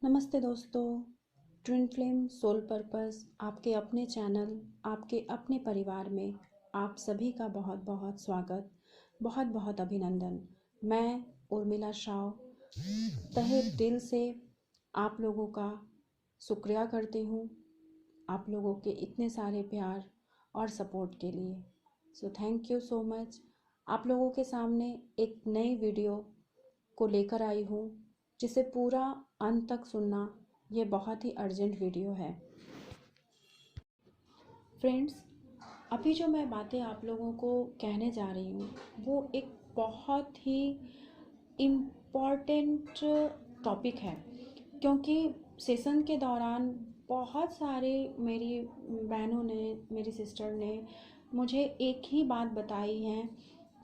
नमस्ते दोस्तों। Twin flame soul purpose आपके अपने चैनल, आपके अपने परिवार में आप सभी का बहुत बहुत स्वागत, बहुत बहुत अभिनंदन। मैं उर्मिला शाह तहे दिल से आप लोगों का शुक्रिया करती हूँ, आप लोगों के इतने सारे प्यार और सपोर्ट के लिए। So thank you so much. आप लोगों के सामने एक नई वीडियो को लेकर आई हूँ, जिसे पूरा अंत तक सुनना। ये बहुत ही अर्जेंट वीडियो है फ्रेंड्स। अभी जो मैं बातें आप लोगों को कहने जा रही हूँ वो एक बहुत ही इम्पॉर्टेंट टॉपिक है, क्योंकि सेशन के दौरान बहुत सारे मेरी बहनों ने, मेरी सिस्टर ने मुझे एक ही बात बताई है,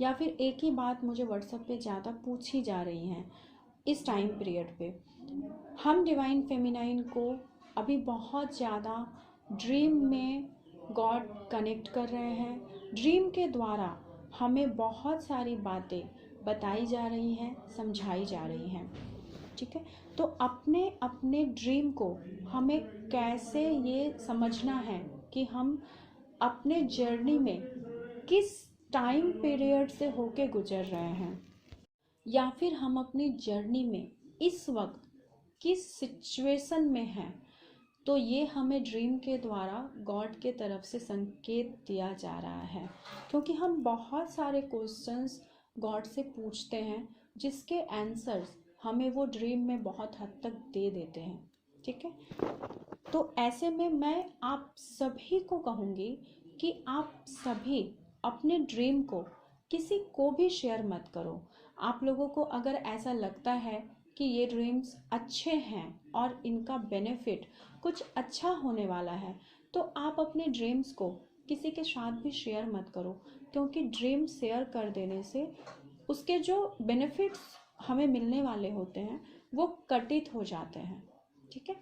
या फिर एक ही बात मुझे व्हाट्सएप पे ज़्यादा पूछी जा रही हैं। इस टाइम पीरियड पे हम डिवाइन फेमिनाइन को अभी बहुत ज़्यादा ड्रीम में गॉड कनेक्ट कर रहे हैं। ड्रीम के द्वारा हमें बहुत सारी बातें बताई जा रही हैं, समझाई जा रही हैं। ठीक है, तो अपने अपने ड्रीम को हमें कैसे ये समझना है कि हम अपने जर्नी में किस टाइम पीरियड से होके गुजर रहे हैं, या फिर हम अपनी जर्नी में इस वक्त किस सिचुएशन में हैं। तो ये हमें ड्रीम के द्वारा गॉड के तरफ से संकेत दिया जा रहा है, क्योंकि हम बहुत सारे क्वेश्चंस गॉड से पूछते हैं, जिसके आंसर्स हमें वो ड्रीम में बहुत हद तक दे देते हैं। ठीक है, तो ऐसे में मैं आप सभी को कहूँगी कि आप सभी अपने ड्रीम को किसी को भी शेयर मत करो। आप लोगों को अगर ऐसा लगता है कि ये ड्रीम्स अच्छे हैं और इनका बेनिफिट कुछ अच्छा होने वाला है, तो आप अपने ड्रीम्स को किसी के साथ भी शेयर मत करो, क्योंकि ड्रीम शेयर कर देने से उसके जो बेनिफिट्स हमें मिलने वाले होते हैं वो कटित हो जाते हैं। ठीक है,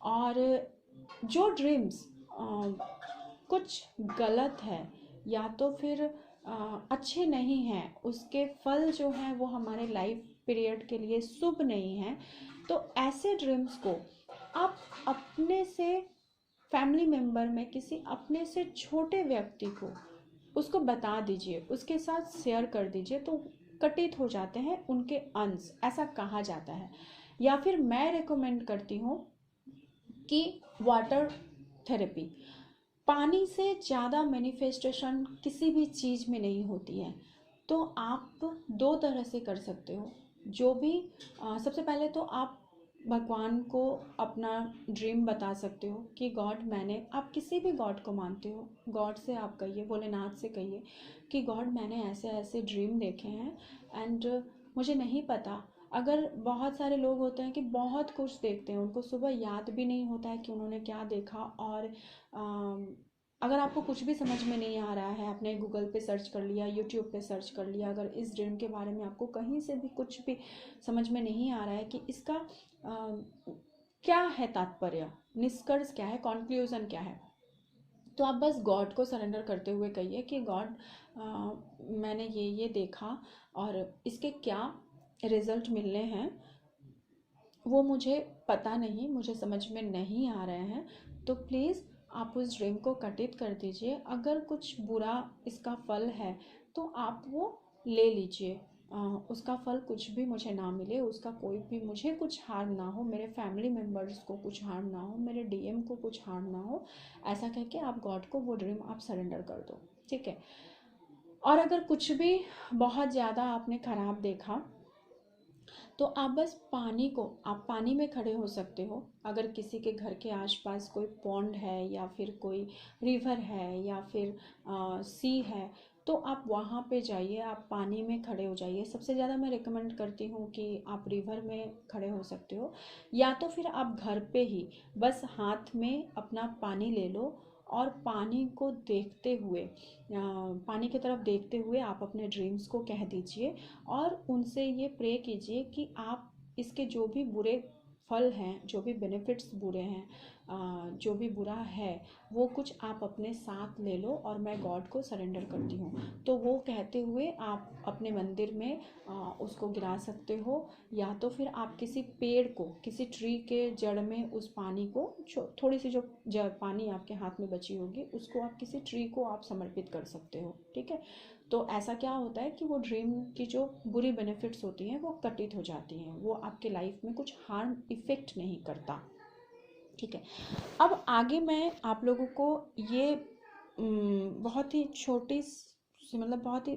और जो ड्रीम्स कुछ गलत है या तो फिर अच्छे नहीं हैं, उसके फल जो हैं वो हमारे लाइफ पीरियड के लिए शुभ नहीं हैं, तो ऐसे ड्रीम्स को आप अपने से फैमिली मेम्बर में किसी अपने से छोटे व्यक्ति को उसको बता दीजिए, उसके साथ शेयर कर दीजिए, तो कटित हो जाते हैं उनके अंश, ऐसा कहा जाता है। या फिर मैं रेकमेंड करती हूँ कि वाटर थेरेपी, पानी से ज़्यादा मैनिफेस्टेशन किसी भी चीज़ में नहीं होती है। तो आप दो तरह से कर सकते हो। जो भी सबसे पहले तो आप भगवान को अपना ड्रीम बता सकते हो कि गॉड, मैंने, आप किसी भी गॉड को मानते हो, गॉड से आप कहिए, भोलेनाथ से कहिए कि गॉड, मैंने ऐसे ऐसे ड्रीम देखे हैं एंड मुझे नहीं पता। अगर बहुत सारे लोग होते हैं कि बहुत कुछ देखते हैं, उनको सुबह याद भी नहीं होता है कि उन्होंने क्या देखा, और अगर आपको कुछ भी समझ में नहीं आ रहा है, आपने गूगल पे सर्च कर लिया, यूट्यूब पे सर्च कर लिया, अगर इस ड्रीम के बारे में आपको कहीं से भी कुछ भी समझ में नहीं आ रहा है कि इसका क्या है तात्पर्य, निष्कर्ष क्या है, कॉन्क्लूज़न क्या है, तो आप बस गॉड को सरेंडर करते हुए कहिए कि गॉड, मैंने ये देखा और इसके क्या रिजल्ट मिलने हैं वो मुझे पता नहीं, मुझे समझ में नहीं आ रहे हैं, तो प्लीज़ आप उस ड्रीम को कटित कर दीजिए। अगर कुछ बुरा इसका फल है तो आप वो ले लीजिए। उसका फल कुछ भी मुझे ना मिले, उसका कोई भी मुझे कुछ हार्म ना हो, मेरे फैमिली मेम्बर्स को कुछ हार्म ना हो, मेरे डीएम को कुछ हार्म ना हो, ऐसा कह के आप गॉड को वो ड्रीम आप सरेंडर कर दो। ठीक है, और अगर कुछ भी बहुत ज़्यादा आपने ख़राब देखा तो आप बस पानी को, आप पानी में खड़े हो सकते हो। अगर किसी के घर के आसपास कोई पॉन्ड है या फिर कोई रिवर है या फिर सी है, तो आप वहाँ पे जाइए, आप पानी में खड़े हो जाइए। सबसे ज़्यादा मैं रिकमेंड करती हूँ कि आप रिवर में खड़े हो सकते हो, या तो फिर आप घर पे ही बस हाथ में अपना पानी ले लो और पानी को देखते हुए, पानी की तरफ देखते हुए आप अपने ड्रीम्स को कह दीजिए और उनसे ये प्रे कीजिए कि आप इसके जो भी बुरे फल हैं, जो भी बेनिफिट्स बुरे हैं, जो भी बुरा है, वो कुछ आप अपने साथ ले लो और मैं गॉड को सरेंडर करती हूँ। तो वो कहते हुए आप अपने मंदिर में उसको गिरा सकते हो, या तो फिर आप किसी पेड़ को, किसी ट्री के जड़ में उस पानी को, थोड़ी सी जो पानी आपके हाथ में बची होगी उसको आप किसी ट्री को आप समर्पित कर सकते हो। ठीक है, तो ऐसा क्या होता है कि वो ड्रीम की जो बुरी बेनिफिट्स होती हैं वो कटित हो जाती हैं, वो आपके लाइफ में कुछ हार्म इफ़ेक्ट नहीं करता। ठीक है, अब आगे मैं आप लोगों को ये बहुत ही छोटी सी, मतलब बहुत ही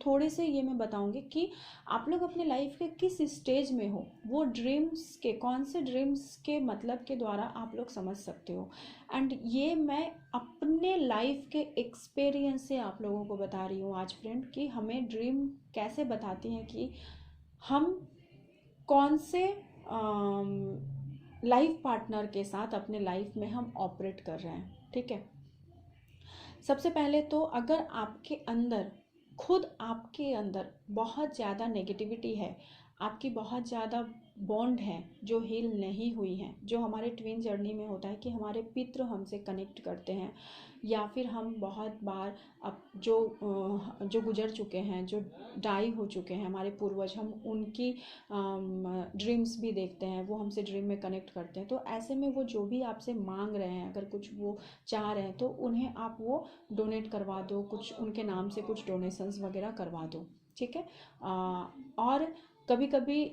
थोड़े से ये मैं बताऊंगी कि आप लोग अपने लाइफ के किस स्टेज में हो, वो ड्रीम्स के, कौन से ड्रीम्स के मतलब के द्वारा आप लोग समझ सकते हो। एंड ये मैं अपने लाइफ के एक्सपीरियंस से आप लोगों को बता रही हूँ आज फ्रेंड, कि हमें ड्रीम कैसे बताती हैं कि हम कौन से लाइफ पार्टनर के साथ अपने लाइफ में हम ऑपरेट कर रहे हैं। ठीक है, सबसे पहले तो अगर आपके अंदर, खुद आपके अंदर बहुत ज़्यादा नेगेटिविटी है, आपकी बहुत ज़्यादा बॉन्ड है जो हील नहीं हुई है, जो हमारे ट्विन जर्नी में होता है कि हमारे पितृ हमसे कनेक्ट करते हैं, या फिर हम बहुत बार अब जो गुजर चुके हैं, जो डाई हो चुके हैं हमारे पूर्वज, हम उनकी ड्रीम्स भी देखते हैं, वो हमसे ड्रीम में कनेक्ट करते हैं। तो ऐसे में वो जो भी आपसे मांग रहे हैं, अगर कुछ वो चाह रहे हैं तो उन्हें आप वो डोनेट करवा दो, कुछ उनके नाम से कुछ डोनेशंस वगैरह करवा दो। ठीक है, और कभी कभी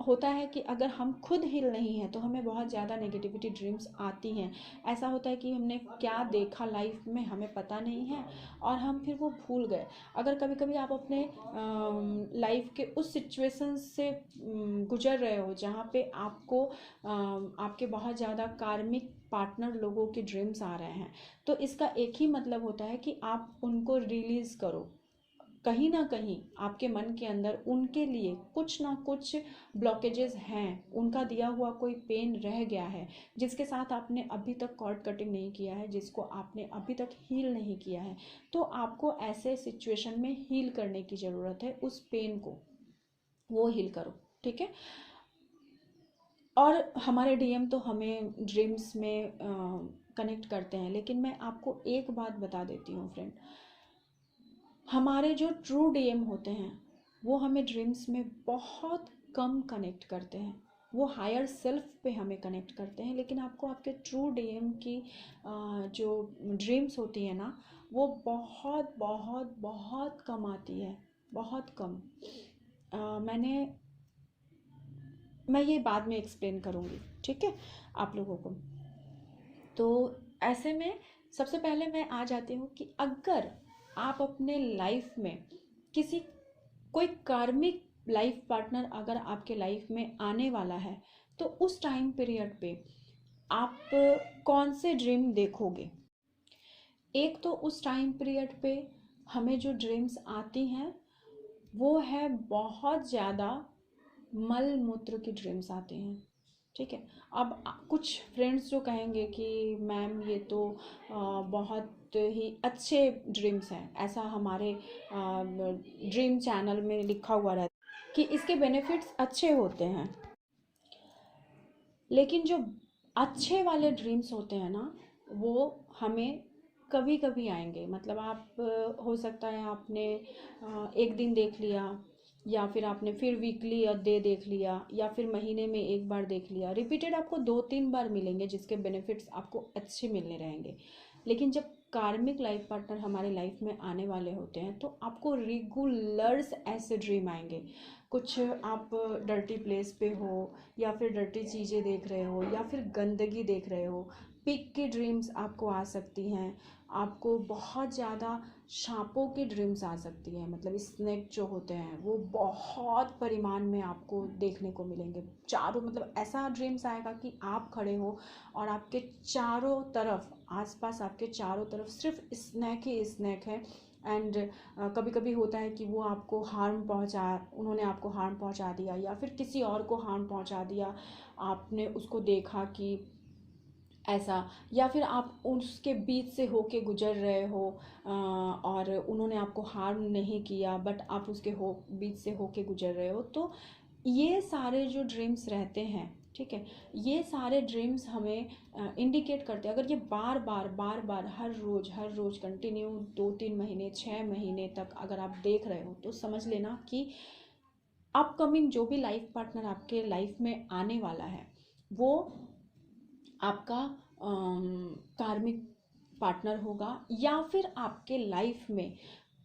होता है कि अगर हम खुद हील नहीं हैं तो हमें बहुत ज़्यादा नेगेटिविटी ड्रीम्स आती हैं। ऐसा होता है कि हमने क्या देखा लाइफ में हमें पता नहीं है और हम फिर वो भूल गए। अगर कभी कभी आप अपने लाइफ के उस सिचुएशन से गुजर रहे हो जहाँ पे आपको आपके बहुत ज़्यादा कार्मिक पार्टनर लोगों के ड्रीम्स आ रहे हैं, तो इसका एक ही मतलब होता है कि आप उनको रिलीज़ करो। कहीं ना कहीं आपके मन के अंदर उनके लिए कुछ ना कुछ ब्लॉकेजेस हैं, उनका दिया हुआ कोई पेन रह गया है जिसके साथ आपने अभी तक कॉर्ड कटिंग नहीं किया है, जिसको आपने अभी तक हील नहीं किया है। तो आपको ऐसे सिचुएशन में हील करने की ज़रूरत है, उस पेन को वो हील करो। ठीक है, और हमारे डीएम तो हमें ड्रीम्स में कनेक्ट करते हैं, लेकिन मैं आपको एक बात बता देती हूँ फ्रेंड, हमारे जो ट्रू डीएम होते हैं वो हमें ड्रीम्स में बहुत कम कनेक्ट करते हैं, वो हायर सेल्फ पे हमें कनेक्ट करते हैं। लेकिन आपको आपके ट्रू डीएम की जो ड्रीम्स होती है ना, वो बहुत बहुत बहुत कम आती है, बहुत कम। मैं ये बाद में एक्सप्लेन करूँगी, ठीक है, आप लोगों को। तो ऐसे में सबसे पहले मैं आ जाती हूँ कि अगर आप अपने लाइफ में किसी, कोई कार्मिक लाइफ पार्टनर अगर आपके लाइफ में आने वाला है, तो उस टाइम पीरियड पे आप कौन से ड्रीम देखोगे। एक तो उस टाइम पीरियड पे हमें जो ड्रीम्स आती हैं वो है बहुत ज़्यादा मल मूत्र की ड्रीम्स आती हैं। ठीक है, अब कुछ फ्रेंड्स जो कहेंगे कि मैम ये तो बहुत ही अच्छे ड्रीम्स हैं, ऐसा हमारे ड्रीम चैनल में लिखा हुआ रहता है कि इसके बेनिफिट्स अच्छे होते हैं। लेकिन जो अच्छे वाले ड्रीम्स होते हैं ना, वो हमें कभी कभी आएंगे। मतलब आप हो सकता है आपने एक दिन देख लिया, या फिर आपने फिर वीकली डे देख लिया, या फिर महीने में एक बार देख लिया, रिपीटेड आपको 2-3 बार मिलेंगे जिसके बेनिफिट्स आपको अच्छे मिलने रहेंगे। लेकिन जब कार्मिक लाइफ पार्टनर हमारे लाइफ में आने वाले होते हैं तो आपको रेगुलर्स ऐसे ड्रीम आएंगे। कुछ आप डर्टी प्लेस पे हो, या फिर डर्टी चीज़ें देख रहे हो, या फिर गंदगी देख रहे हो, पिग की ड्रीम्स आपको आ सकती हैं। आपको बहुत ज़्यादा सांपों की ड्रीम्स आ सकती हैं, मतलब स्नेक जो होते हैं वो बहुत परिमाण में आपको देखने को मिलेंगे चारों, मतलब ऐसा ड्रीम्स आएगा कि आप खड़े हो और आपके चारों तरफ, आसपास आपके चारों तरफ सिर्फ स्नैक ही स्नैक है। एंड कभी कभी होता है कि वो आपको हार्म पहुंचा, उन्होंने आपको हार्म पहुंचा दिया, या फिर किसी और को हार्म पहुंचा दिया, आपने उसको देखा कि ऐसा, या फिर आप उसके बीच से होके गुजर रहे हो और उन्होंने आपको हार्म नहीं किया बट आप उसके बीच से होके गुजर रहे हो। तो ये सारे जो ड्रीम्स रहते हैं, ठीक है। ये सारे ड्रीम्स हमें इंडिकेट करते हैं। अगर ये बार बार हर रोज़ कंटिन्यू 2-3 महीने 6 महीने तक अगर आप देख रहे हो तो समझ लेना कि अपकमिंग जो भी लाइफ पार्टनर आपके लाइफ में आने वाला है वो आपका कार्मिक पार्टनर होगा, या फिर आपके लाइफ में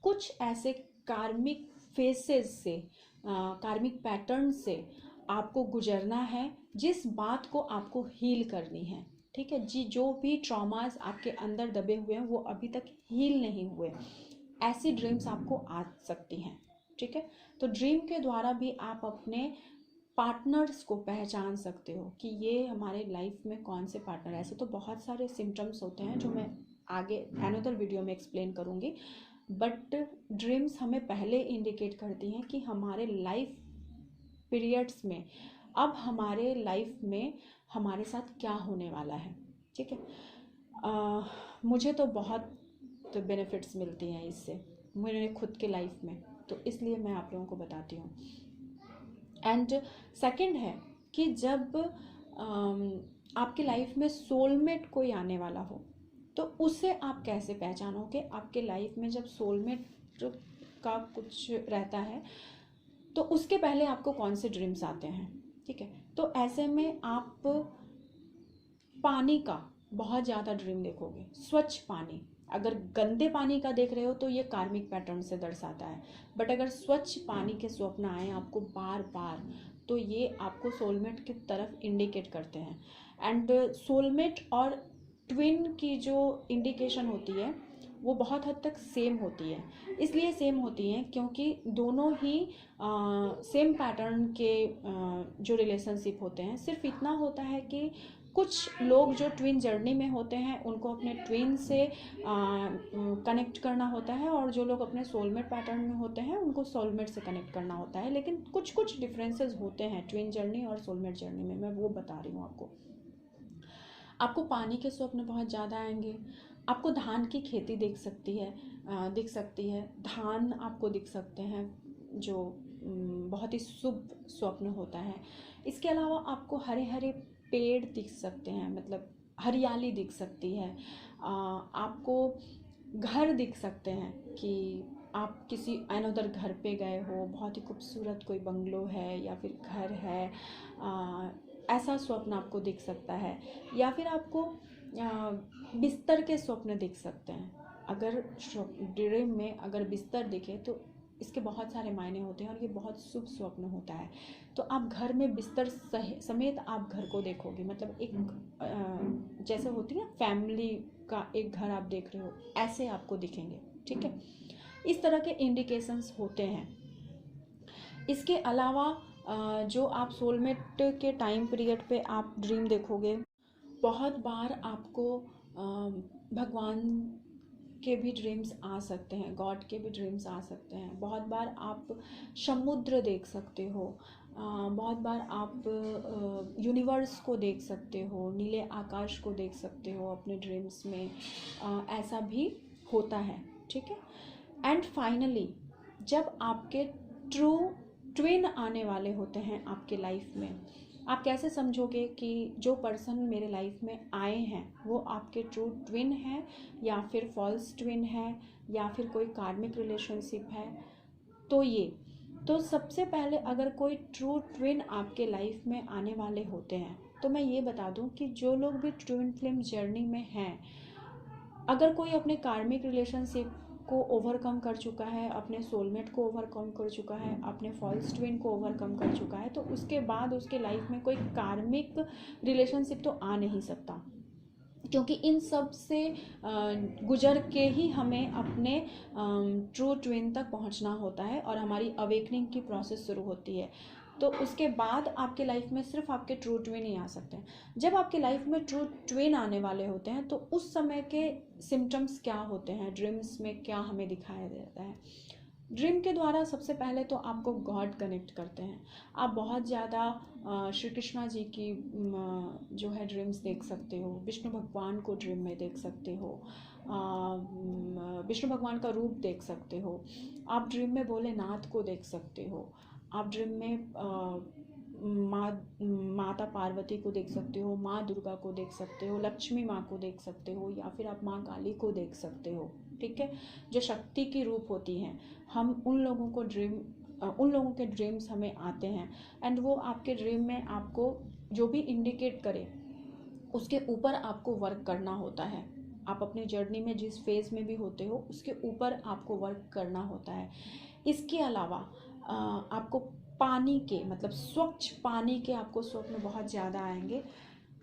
कुछ ऐसे कार्मिक फेसेस से, कार्मिक पैटर्न से आपको गुजरना है, जिस बात को आपको हील करनी है। ठीक है जी, जो भी ट्रॉमास आपके अंदर दबे हुए हैं वो अभी तक हील नहीं हुए, ऐसी ड्रीम्स आपको आ सकती हैं। ठीक है, तो ड्रीम के द्वारा भी आप अपने पार्टनर्स को पहचान सकते हो कि ये हमारे लाइफ में कौन से पार्टनर। ऐसे तो बहुत सारे सिम्टम्स होते हैं जो मैं आगे अनदर वीडियो में एक्सप्लेन करूँगी, बट ड्रीम्स हमें पहले इंडिकेट करती हैं कि हमारे लाइफ पीरियड्स में अब हमारे लाइफ में हमारे साथ क्या होने वाला है। ठीक है, मुझे तो बहुत बेनिफिट्स मिलती हैं इससे मेरे खुद के लाइफ में, तो इसलिए मैं आप लोगों को बताती हूँ। एंड सेकंड है कि जब आपके लाइफ में सोलमेट कोई आने वाला हो तो उसे आप कैसे पहचानोगे। आपके लाइफ में जब सोलमेट का कुछ रहता है तो उसके पहले आपको कौन से ड्रीम्स आते हैं। ठीक है, तो ऐसे में आप पानी का बहुत ज़्यादा ड्रीम देखोगे, स्वच्छ पानी। अगर गंदे पानी का देख रहे हो तो ये कार्मिक पैटर्न से दर्शाता है, बट अगर स्वच्छ पानी के स्वप्न आए आपको बार बार तो ये आपको सोलमेट की तरफ इंडिकेट करते हैं। एंड सोलमेट और ट्विन की जो इंडिकेशन होती है वो बहुत हद तक सेम होती है। इसलिए सेम होती हैं क्योंकि दोनों ही सेम पैटर्न के जो रिलेशनशिप होते हैं। सिर्फ इतना होता है कि कुछ लोग जो ट्विन जर्नी में होते हैं उनको अपने ट्विन से कनेक्ट करना होता है, और जो लोग अपने सोलमेट पैटर्न में होते हैं उनको सोलमेट से कनेक्ट करना होता है। लेकिन कुछ कुछ डिफरेंसेस होते हैं ट्विन जर्नी और सोलमेट जर्नी में, मैं वो बता रही हूँ आपको। आपको पानी के स्वप्न बहुत ज़्यादा आएंगे। आपको धान की खेती दिख सकती है, धान आपको दिख सकते हैं जो बहुत ही शुभ स्वप्न होता है। इसके अलावा आपको हरे हरे पेड़ दिख सकते हैं, मतलब हरियाली दिख सकती है। आपको घर दिख सकते हैं कि आप किसी अनदर घर पे गए हो, बहुत ही खूबसूरत कोई बंगलो है या फिर घर है, ऐसा स्वप्न आपको दिख सकता है। या फिर आपको बिस्तर के स्वप्न दिख सकते हैं। अगर ड्रीम में अगर बिस्तर दिखे तो इसके बहुत सारे मायने होते हैं और ये बहुत शुभ स्वप्न होता है। तो आप घर में बिस्तर समेत आप घर को देखोगे, मतलब एक जैसे होती है फैमिली का एक घर आप देख रहे हो, ऐसे आपको दिखेंगे। ठीक है, इस तरह के इंडिकेशंस होते हैं। इसके अलावा जो आप सोलमेट के टाइम पीरियड पे आप ड्रीम देखोगे, बहुत बार आपको भगवान के भी ड्रीम्स आ सकते हैं, गॉड के भी ड्रीम्स आ सकते हैं। बहुत बार आप समुद्र देख सकते हो, बहुत बार आप यूनिवर्स को देख सकते हो, नीले आकाश को देख सकते हो अपने ड्रीम्स में, ऐसा भी होता है। ठीक है, एंड फाइनली जब आपके ट्रू ट्विन आने वाले होते हैं आपके लाइफ में, आप कैसे समझोगे कि जो पर्सन मेरे लाइफ में आए हैं वो आपके ट्रू ट्विन है या फिर फॉल्स ट्विन है या फिर कोई कार्मिक रिलेशनशिप है। तो सबसे पहले अगर कोई ट्रू ट्विन आपके लाइफ में आने वाले होते हैं तो मैं ये बता दूं कि जो लोग भी ट्विन फ्लेम जर्नी में हैं, अगर कोई अपने कार्मिक रिलेशनशिप को ओवरकम कर चुका है, अपने सोलमेट को ओवरकम कर चुका है, अपने फॉल्स ट्विन को ओवरकम कर चुका है, तो उसके बाद उसके लाइफ में कोई कार्मिक रिलेशनशिप तो आ नहीं सकता, क्योंकि इन सब से गुजर के ही हमें अपने ट्रू ट्विन तक पहुंचना होता है और हमारी अवेकनिंग की प्रोसेस शुरू होती है। तो उसके बाद आपके लाइफ में सिर्फ आपके ट्रू ट्विन ही आ सकते हैं। जब आपके लाइफ में ट्रू ट्विन आने वाले होते हैं तो उस समय के सिम्टम्स क्या होते हैं, ड्रीम्स में क्या हमें दिखाया देता है। ड्रीम के द्वारा सबसे पहले तो आपको गॉड कनेक्ट करते हैं। आप बहुत ज़्यादा श्री कृष्णा जी की जो है ड्रीम्स देख सकते हो, विष्णु भगवान को ड्रीम में देख सकते हो, विष्णु भगवान का रूप देख सकते हो। आप ड्रीम में भोलेनाथ को देख सकते हो। आप ड्रीम में माता पार्वती को देख सकते हो, माँ दुर्गा को देख सकते हो, लक्ष्मी माँ को देख सकते हो, या फिर आप माँ काली को देख सकते हो। ठीक है, जो शक्ति की रूप होती हैं, हम उन लोगों के ड्रीम्स हमें आते हैं, एंड वो आपके ड्रीम में आपको जो भी इंडिकेट करे उसके ऊपर आपको वर्क करना होता है। आप अपनी जर्नी में जिस फेज़ में भी होते हो उसके ऊपर आपको वर्क करना होता है। इसके अलावा आपको पानी के, मतलब स्वच्छ पानी के आपको स्वप्न बहुत ज़्यादा आएंगे।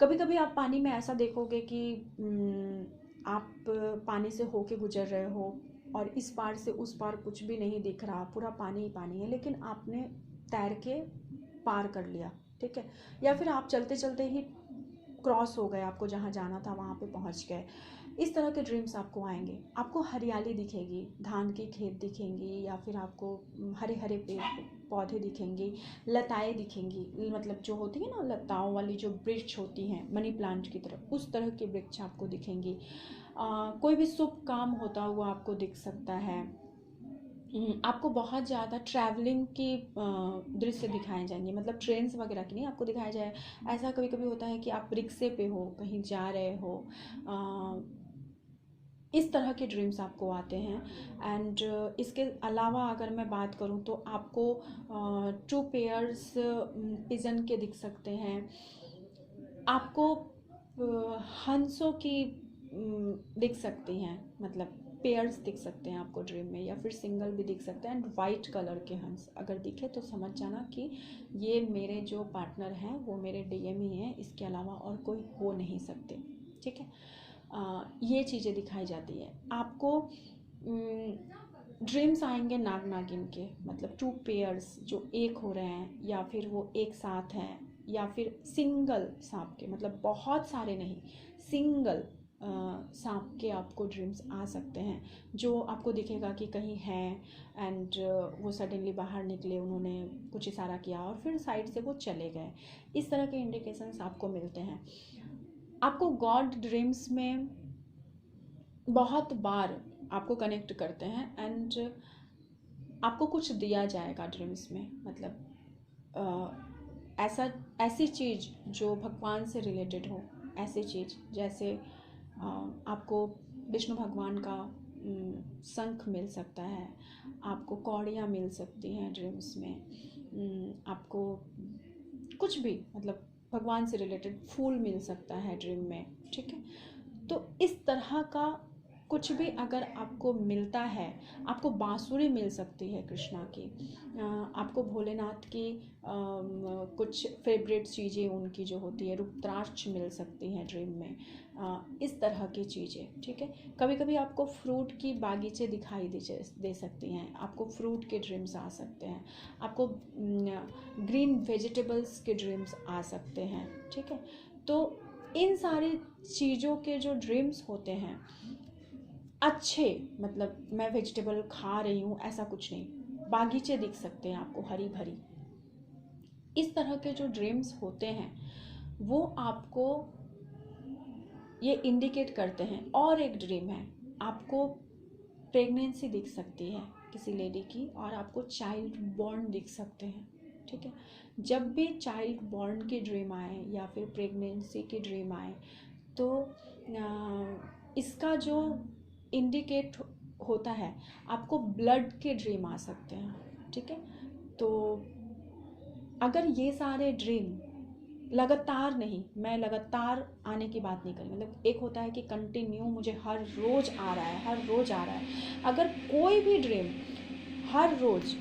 कभी कभी आप पानी में ऐसा देखोगे कि आप पानी से होके गुजर रहे हो और इस पार से उस पार कुछ भी नहीं दिख रहा, पूरा पानी ही पानी है, लेकिन आपने तैर के पार कर लिया। ठीक है, या फिर आप चलते चलते ही क्रॉस हो गए, आपको जहाँ जाना था वहाँ पे पहुँच गए। इस तरह के ड्रीम्स आपको आएंगे। आपको हरियाली दिखेगी, धान की खेत दिखेंगी, या फिर आपको हरे हरे पेड़ पौधे दिखेंगे, लताएं दिखेंगी, मतलब जो होती है ना लताओं वाली जो वृक्ष होती हैं मनी प्लांट की तरह, उस तरह के वृक्ष आपको दिखेंगी। कोई भी शुभ काम होता हुआ आपको दिख सकता है। आपको बहुत ज़्यादा ट्रैवलिंग की दृश्य दिखाए जाएंगे, मतलब ट्रेन्स वगैरह की नहीं, आपको दिखाया जाए। ऐसा कभी कभी होता है कि आप रिक्शे पे हो, कहीं जा रहे हो, इस तरह के ड्रीम्स आपको आते हैं। एंड इसके अलावा अगर मैं बात करूँ तो आपको 2 पेयर्स पिजन के दिख सकते हैं। आपको हंसों की दिख सकती हैं, मतलब पेयर्स दिख सकते हैं आपको ड्रीम में, या फिर सिंगल भी दिख सकते हैं। एंड वाइट कलर के हंस अगर दिखे तो समझ जाना कि ये मेरे जो पार्टनर हैं वो मेरे डीएम ही हैं, इसके अलावा और कोई हो नहीं सकते। ठीक है, ये चीज़ें दिखाई जाती है आपको। ड्रीम्स आएंगे नाग नागिन के, मतलब 2 पेयर्स जो एक हो रहे हैं, या फिर वो एक साथ हैं, या फिर सिंगल सांप के, मतलब बहुत सारे नहीं, सिंगल सांप के आपको ड्रीम्स आ सकते हैं, जो आपको दिखेगा कि कहीं हैं, एंड वो सडनली बाहर निकले, उन्होंने कुछ इशारा किया और फिर साइड से वो चले गए। इस तरह के इंडिकेशंस आपको मिलते हैं। आपको गॉड ड्रीम्स में बहुत बार आपको कनेक्ट करते हैं, एंड आपको कुछ दिया जाएगा ड्रीम्स में, मतलब ऐसी चीज़ जो भगवान से रिलेटेड हो, ऐसी चीज़ जैसे आपको विष्णु भगवान का शंख मिल सकता है, आपको कौड़ियाँ मिल सकती हैं ड्रीम्स में, आपको कुछ भी, मतलब भगवान से रिलेटेड फूल मिल सकता है ड्रीम में। ठीक है, तो इस तरह का कुछ भी अगर आपको मिलता है, आपको बांसुरी मिल सकती है कृष्णा की, आपको भोलेनाथ की कुछ फेवरेट चीज़ें उनकी जो होती है, रुद्राक्ष मिल सकती हैं ड्रीम में, इस तरह की चीज़ें। ठीक है, कभी कभी आपको फ्रूट की बागीचे दिखाई दे सकती हैं, आपको फ्रूट के ड्रीम्स आ सकते हैं, आपको ग्रीन वेजिटेबल्स के ड्रीम्स आ सकते हैं। ठीक है, तो इन सारी चीज़ों के जो ड्रीम्स होते हैं अच्छे, मतलब मैं वेजिटेबल खा रही हूँ ऐसा कुछ नहीं, बागीचे दिख सकते हैं आपको हरी भरी। इस तरह के जो ड्रीम्स होते हैं वो आपको ये इंडिकेट करते हैं। और एक ड्रीम है, आपको प्रेगनेंसी दिख सकती है किसी लेडी की, और आपको चाइल्ड बॉर्न दिख सकते हैं। ठीक है, जब भी चाइल्ड बॉर्न की ड्रीम आए या फिर प्रेगनेंसी की ड्रीम आए तो इसका जो इंडिकेट होता है, आपको ब्लड के ड्रीम आ सकते हैं। ठीक है, तो अगर ये सारे ड्रीम लगातार नहीं, मैं लगातार आने की बात नहीं कर रही, मतलब एक होता है कि कंटिन्यू मुझे हर रोज़ आ रहा है, हर रोज़ आ रहा है। अगर कोई भी ड्रीम हर रोज़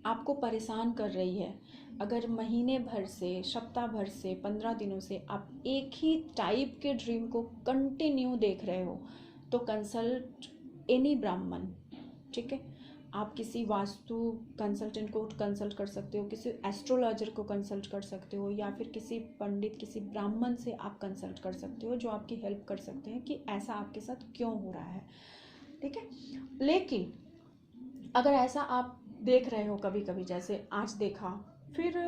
आपको परेशान कर रही है, अगर महीने भर से, सप्ताह भर से, 15 दिनों से आप एक ही टाइप के ड्रीम को कंटिन्यू देख रहे हो, तो कंसल्ट एनी ब्राह्मण। ठीक है, आप किसी वास्तु कंसल्टेंट को कंसल्ट कर सकते हो, किसी एस्ट्रोलॉजर को कंसल्ट कर सकते हो, या फिर किसी पंडित, किसी ब्राह्मण से आप कंसल्ट कर सकते हो, जो आपकी हेल्प कर सकते हैं कि ऐसा आपके साथ क्यों हो रहा है। ठीक है, लेकिन अगर ऐसा आप देख रहे हो कभी कभी, जैसे आज देखा, फिर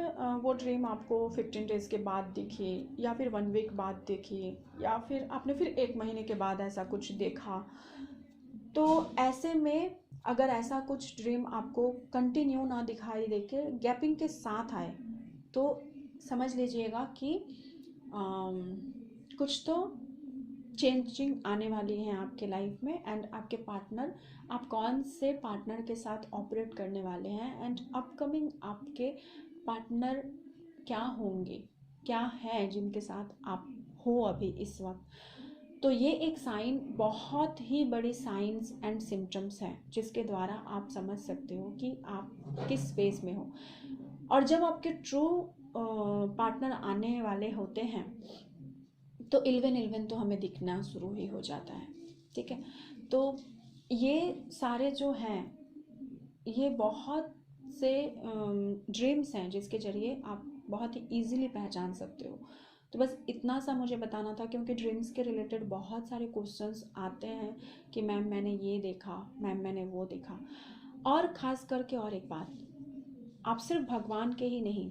वो ड्रीम आपको 15 डेज़ के बाद दिखी, या फिर 1 वीक बाद देखी, या फिर आपने फिर 1 महीने के बाद ऐसा कुछ देखा, तो ऐसे में अगर ऐसा कुछ ड्रीम आपको कंटिन्यू ना दिखाई दे के गैपिंग के साथ आए, तो समझ लीजिएगा कि कुछ तो चेंजिंग आने वाली है आपके लाइफ में। एंड आपके पार्टनर, आप कौन से पार्टनर के साथ ऑपरेट करने वाले हैं, एंड अपकमिंग आपके पार्टनर क्या होंगे, क्या है जिनके साथ आप हो अभी इस वक्त। तो ये एक साइन, बहुत ही बड़ी साइंस एंड सिम्टम्स हैं जिसके द्वारा आप समझ सकते हो कि आप किस फेज में हो। और जब आपके ट्रू पार्टनर आने वाले होते हैं तो इल्वन तो हमें दिखना शुरू ही हो जाता है, ठीक है। तो ये सारे जो हैं, ये बहुत से ड्रीम्स हैं जिसके जरिए आप बहुत ही ईजिली पहचान सकते हो। तो बस इतना सा मुझे बताना था, क्योंकि ड्रीम्स के रिलेटेड बहुत सारे क्वेश्चंस आते हैं कि मैम मैंने ये देखा, मैम मैंने वो देखा। और ख़ास करके और एक बात, आप सिर्फ भगवान के ही नहीं,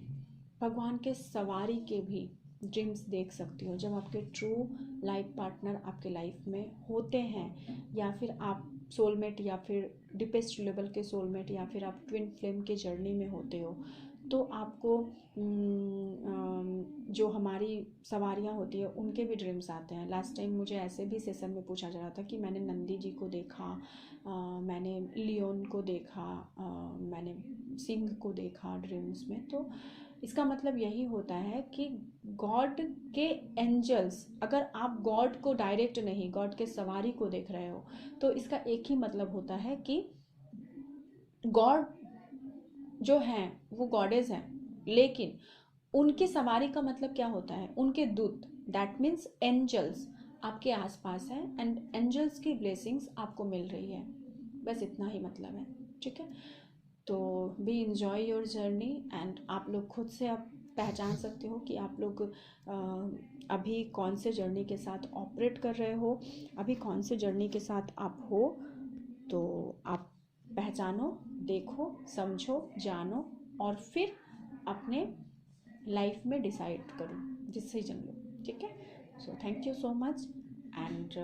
भगवान के सवारी के भी ड्रीम्स देख सकती हो जब आपके ट्रू लाइफ पार्टनर आपके लाइफ में होते हैं, या फिर आप सोलमेट, या फिर डिपेस्ट लेवल के सोलमेट, या फिर आप ट्विन फ्लेम के जर्नी में होते हो। तो आपको जो हमारी सवारियाँ होती है उनके भी ड्रीम्स आते हैं। लास्ट टाइम मुझे ऐसे भी सेशन में पूछा जा रहा था कि मैंने नंदी जी को देखा, मैंने लियोन को देखा, मैंने सिंह को देखा ड्रीम्स में। तो इसका मतलब यही होता है कि गॉड के एंजल्स, अगर आप गॉड को डायरेक्ट नहीं, गॉड के सवारी को देख रहे हो, तो इसका एक ही मतलब होता है कि गॉड जो हैं वो गॉडेज हैं, लेकिन उनकी सवारी का मतलब क्या होता है, उनके दूत, दैट मीन्स एंजल्स आपके आसपास हैं, एंड एंजल्स की ब्लेसिंग्स आपको मिल रही है। बस इतना ही मतलब है, ठीक है। तो be enjoy your journey, and आप लोग खुद से अब पहचान सकते हो कि आप लोग अभी कौन से जर्नी के साथ ऑपरेट कर रहे हो, अभी कौन से जर्नी के साथ आप हो। तो आप पहचानो, देखो, समझो, जानो, और फिर अपने लाइफ में डिसाइड करो, डिसीजन लो, ठीक है। So thank you so much, and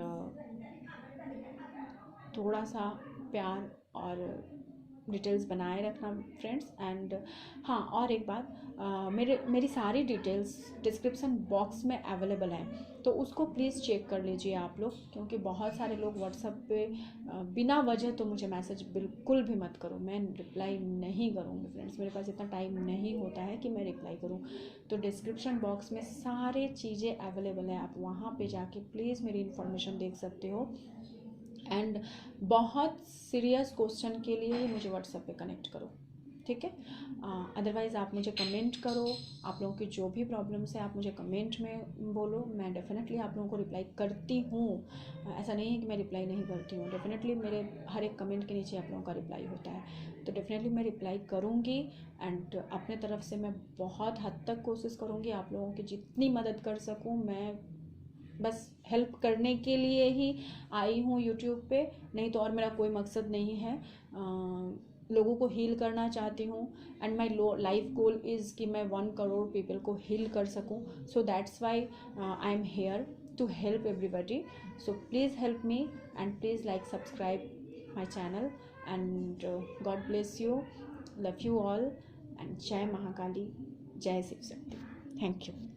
थोड़ा सा प्यार और डिटेल्स बनाए रखना फ्रेंड्स। एंड हाँ, और एक बात, मेरी सारी डिटेल्स डिस्क्रिप्शन बॉक्स में अवेलेबल हैं, तो उसको प्लीज़ चेक कर लीजिए आप लोग, क्योंकि बहुत सारे लोग व्हाट्सएप पे बिना वजह तो मुझे मैसेज बिल्कुल भी मत करो, मैं रिप्लाई नहीं करूँगी फ्रेंड्स, मेरे पास इतना टाइम नहीं होता है कि मैं रिप्लाई करूँ। तो डिस्क्रिप्शन बॉक्स में सारे चीज़ें अवेलेबल हैं, आप वहाँ पे जाके प्लीज़ मेरी इन्फॉर्मेशन देख सकते हो। एंड बहुत सीरियस क्वेश्चन के लिए ही मुझे व्हाट्सएप पे कनेक्ट करो, ठीक है। अदरवाइज़ आप मुझे कमेंट करो, आप लोगों की जो भी प्रॉब्लम्स है आप मुझे कमेंट में बोलो, मैं डेफिनेटली आप लोगों को रिप्लाई करती हूँ। ऐसा नहीं है कि मैं रिप्लाई नहीं करती हूँ, डेफिनेटली मेरे हर एक कमेंट के नीचे आप लोगों का रिप्लाई होता है, तो डेफिनेटली मैं रिप्लाई करूँगी। एंड अपने तरफ से मैं बहुत हद तक कोशिश करूँगी आप लोगों की जितनी मदद कर सकूँ। मैं बस हेल्प करने के लिए ही आई हूँ यूट्यूब पे, नहीं तो और मेरा कोई मकसद नहीं है। लोगों को हील करना चाहती हूँ, and my life goal is कि मैं 1 करोड़ पीपल को हील कर सकूँ। So that's why I am here to help everybody. So please help me, and please like, subscribe my channel, and God bless you, love you all, and जय महाकाली, जय Shiv Shakti. Thank you.